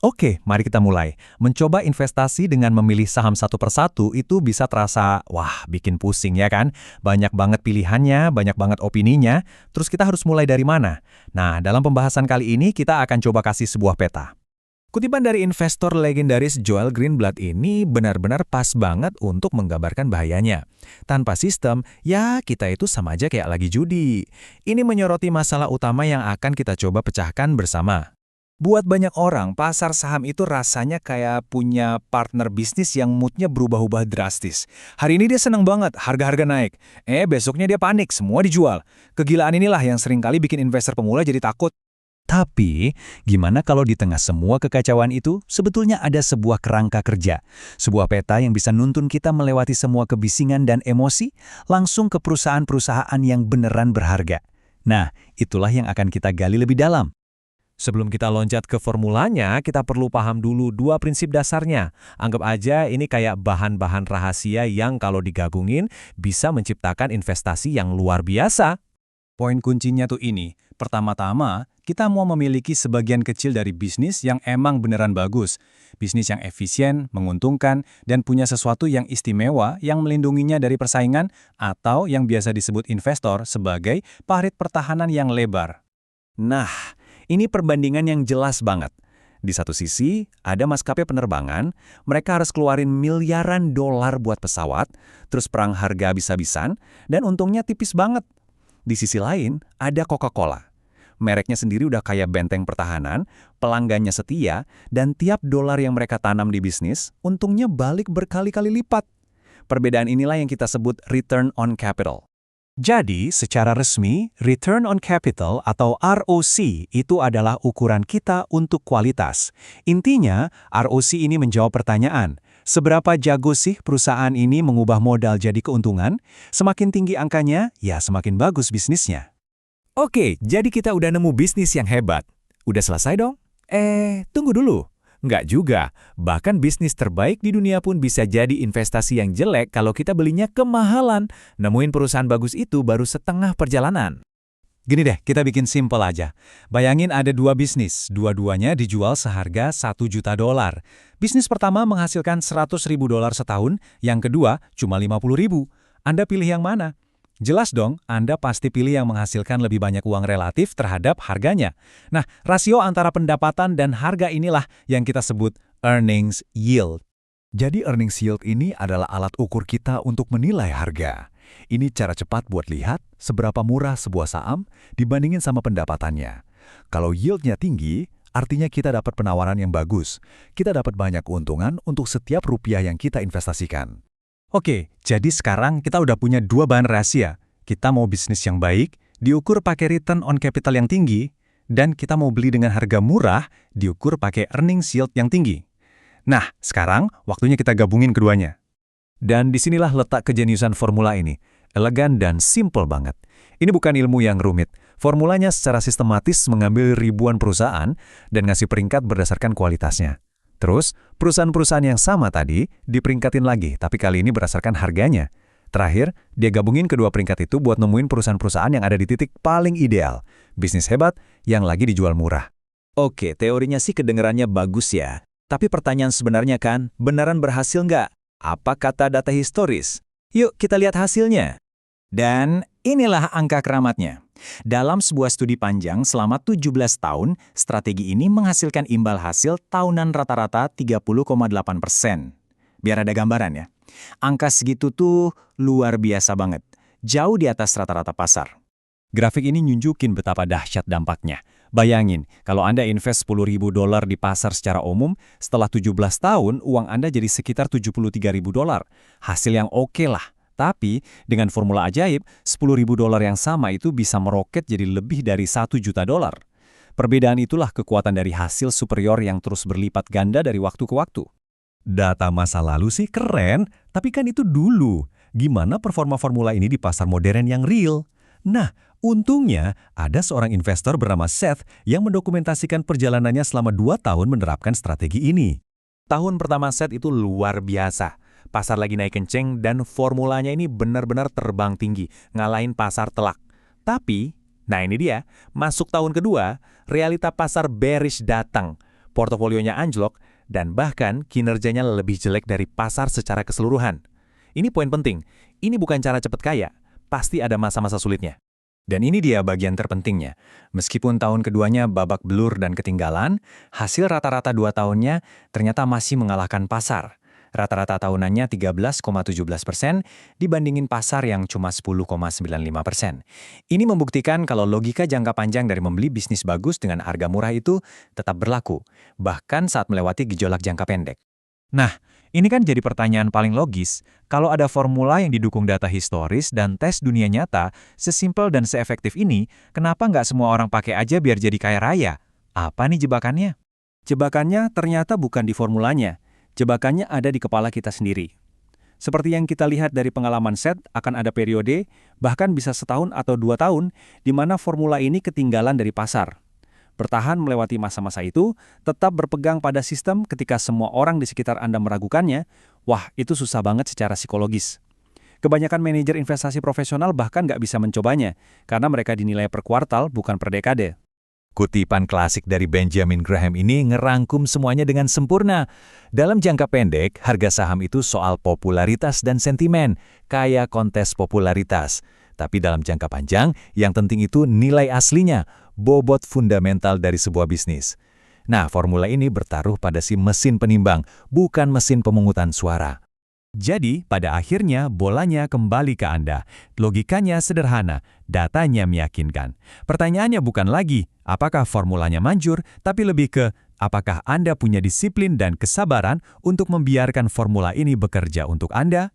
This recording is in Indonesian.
Oke, mari kita mulai. Mencoba investasi dengan memilih saham satu persatu itu bisa terasa, wah, bikin pusing ya kan? Banyak banget pilihannya, banyak banget opininya, terus kita harus mulai dari mana? Nah, dalam pembahasan kali ini kita akan coba kasih sebuah peta. Kutipan dari investor legendaris Joel Greenblatt ini benar-benar pas banget untuk menggambarkan bahayanya. Tanpa sistem, ya kita itu sama aja kayak lagi judi. Ini menyoroti masalah utama yang akan kita coba pecahkan bersama. Buat banyak orang, pasar saham itu rasanya kayak punya partner bisnis yang moodnya berubah-ubah drastis. Hari ini dia seneng banget, harga-harga naik. Besoknya dia panik, semua dijual. Kegilaan inilah yang seringkali bikin investor pemula jadi takut. Tapi, gimana kalau di tengah semua kekacauan itu, sebetulnya ada sebuah kerangka kerja, sebuah peta yang bisa nuntun kita melewati semua kebisingan dan emosi, langsung ke perusahaan-perusahaan yang beneran berharga. Nah, itulah yang akan kita gali lebih dalam. Sebelum kita loncat ke formulanya, kita perlu paham dulu dua prinsip dasarnya. Anggap aja ini kayak bahan-bahan rahasia yang kalau digabungin bisa menciptakan investasi yang luar biasa. Poin kuncinya tuh ini. Pertama-tama, kita mau memiliki sebagian kecil dari bisnis yang emang beneran bagus. Bisnis yang efisien, menguntungkan, dan punya sesuatu yang istimewa yang melindunginya dari persaingan atau yang biasa disebut investor sebagai parit pertahanan yang lebar. Nah, ini perbandingan yang jelas banget. Di satu sisi, ada maskapai penerbangan, mereka harus keluarin miliaran dolar buat pesawat, terus perang harga habis-habisan, dan untungnya tipis banget. Di sisi lain, ada Coca-Cola. Mereknya sendiri udah kayak benteng pertahanan, pelanggannya setia, dan tiap dolar yang mereka tanam di bisnis, untungnya balik berkali-kali lipat. Perbedaan inilah yang kita sebut return on capital. Jadi, secara resmi, return on capital atau ROC itu adalah ukuran kita untuk kualitas. Intinya, ROC ini menjawab pertanyaan, seberapa jago sih perusahaan ini mengubah modal jadi keuntungan? Semakin tinggi angkanya, ya semakin bagus bisnisnya. Oke, jadi kita udah nemu bisnis yang hebat. Udah selesai dong? Tunggu dulu. Nggak juga. Bahkan bisnis terbaik di dunia pun bisa jadi investasi yang jelek kalau kita belinya kemahalan. Nemuin perusahaan bagus itu baru setengah perjalanan. Gini deh, kita bikin simple aja. Bayangin ada dua bisnis, dua-duanya dijual seharga 1 juta dolar. Bisnis pertama menghasilkan 100.000 dolar setahun, yang kedua cuma 50.000. Anda pilih yang mana? Jelas dong, Anda pasti pilih yang menghasilkan lebih banyak uang relatif terhadap harganya. Nah, rasio antara pendapatan dan harga inilah yang kita sebut earnings yield. Jadi earnings yield ini adalah alat ukur kita untuk menilai harga. Ini cara cepat buat lihat seberapa murah sebuah saham dibandingin sama pendapatannya. Kalau yieldnya tinggi, artinya kita dapat penawaran yang bagus. Kita dapat banyak keuntungan untuk setiap rupiah yang kita investasikan. Oke, jadi sekarang kita udah punya dua bahan rahasia. Kita mau bisnis yang baik, diukur pakai return on capital yang tinggi, dan kita mau beli dengan harga murah, diukur pakai earnings yield yang tinggi. Nah, sekarang waktunya kita gabungin keduanya. Dan disinilah letak kejeniusan formula ini. Elegan dan simple banget. Ini bukan ilmu yang rumit. Formulanya secara sistematis mengambil ribuan perusahaan dan ngasih peringkat berdasarkan kualitasnya. Terus, perusahaan-perusahaan yang sama tadi diperingkatin lagi, tapi kali ini berdasarkan harganya. Terakhir, dia gabungin kedua peringkat itu buat nemuin perusahaan-perusahaan yang ada di titik paling ideal. Bisnis hebat yang lagi dijual murah. Oke, teorinya sih kedengerannya bagus ya. Tapi pertanyaan sebenarnya kan, beneran berhasil nggak? Apa kata data historis? Yuk kita lihat hasilnya. Dan inilah angka keramatnya. Dalam sebuah studi panjang selama 17 tahun, strategi ini menghasilkan imbal hasil tahunan rata-rata 30,8%. Biar ada gambaran ya. Angka segitu tuh luar biasa banget. Jauh di atas rata-rata pasar. Grafik ini nunjukin betapa dahsyat dampaknya. Bayangin, kalau Anda invest 10.000 dolar di pasar secara umum, setelah 17 tahun, uang Anda jadi sekitar 73.000 dolar. Hasil yang oke lah. Tapi, dengan formula ajaib, 10.000 dolar yang sama itu bisa meroket jadi lebih dari 1 juta dolar. Perbedaan itulah kekuatan dari hasil superior yang terus berlipat ganda dari waktu ke waktu. Data masa lalu sih keren, tapi kan itu dulu. Gimana performa formula ini di pasar modern yang real? Nah, untungnya ada seorang investor bernama Seth yang mendokumentasikan perjalanannya selama 2 tahun menerapkan strategi ini. Tahun pertama Seth itu luar biasa. Pasar lagi naik kenceng dan formulanya ini benar-benar terbang tinggi, ngalahin pasar telak. Tapi, nah ini dia, masuk tahun kedua, realita pasar bearish datang. portofolionya anjlok, dan bahkan kinerjanya lebih jelek dari pasar secara keseluruhan. Ini poin penting. Ini bukan cara cepat kaya. Pasti ada masa-masa sulitnya. Dan ini dia bagian terpentingnya. Meskipun tahun keduanya babak belur dan ketinggalan, hasil rata-rata 2 tahunnya ternyata masih mengalahkan pasar. Rata-rata tahunannya 13,17% dibandingin pasar yang cuma 10,95%. Ini membuktikan kalau logika jangka panjang dari membeli bisnis bagus dengan harga murah itu tetap berlaku, bahkan saat melewati gejolak jangka pendek. Nah, ini kan jadi pertanyaan paling logis. Kalau ada formula yang didukung data historis dan tes dunia nyata, sesimpel dan seefektif ini, kenapa nggak semua orang pakai aja biar jadi kaya raya? Apa nih jebakannya? Jebakannya ternyata bukan di formulanya. Jebakannya ada di kepala kita sendiri. Seperti yang kita lihat dari pengalaman Seth, akan ada periode, bahkan bisa setahun atau 2 tahun, di mana formula ini ketinggalan dari pasar. Bertahan melewati masa-masa itu, tetap berpegang pada sistem ketika semua orang di sekitar Anda meragukannya, wah itu susah banget secara psikologis. Kebanyakan manajer investasi profesional bahkan nggak bisa mencobanya, karena mereka dinilai per kuartal bukan per dekade. Kutipan klasik dari Benjamin Graham ini ngerangkum semuanya dengan sempurna. Dalam jangka pendek, harga saham itu soal popularitas dan sentimen, kayak kontes popularitas. Tapi dalam jangka panjang, yang penting itu nilai aslinya, bobot fundamental dari sebuah bisnis. Nah, formula ini bertaruh pada si mesin penimbang, bukan mesin pemungutan suara. Jadi, pada akhirnya bolanya kembali ke Anda. Logikanya sederhana, datanya meyakinkan. Pertanyaannya bukan lagi, apakah formulanya manjur, tapi lebih ke, apakah Anda punya disiplin dan kesabaran untuk membiarkan formula ini bekerja untuk Anda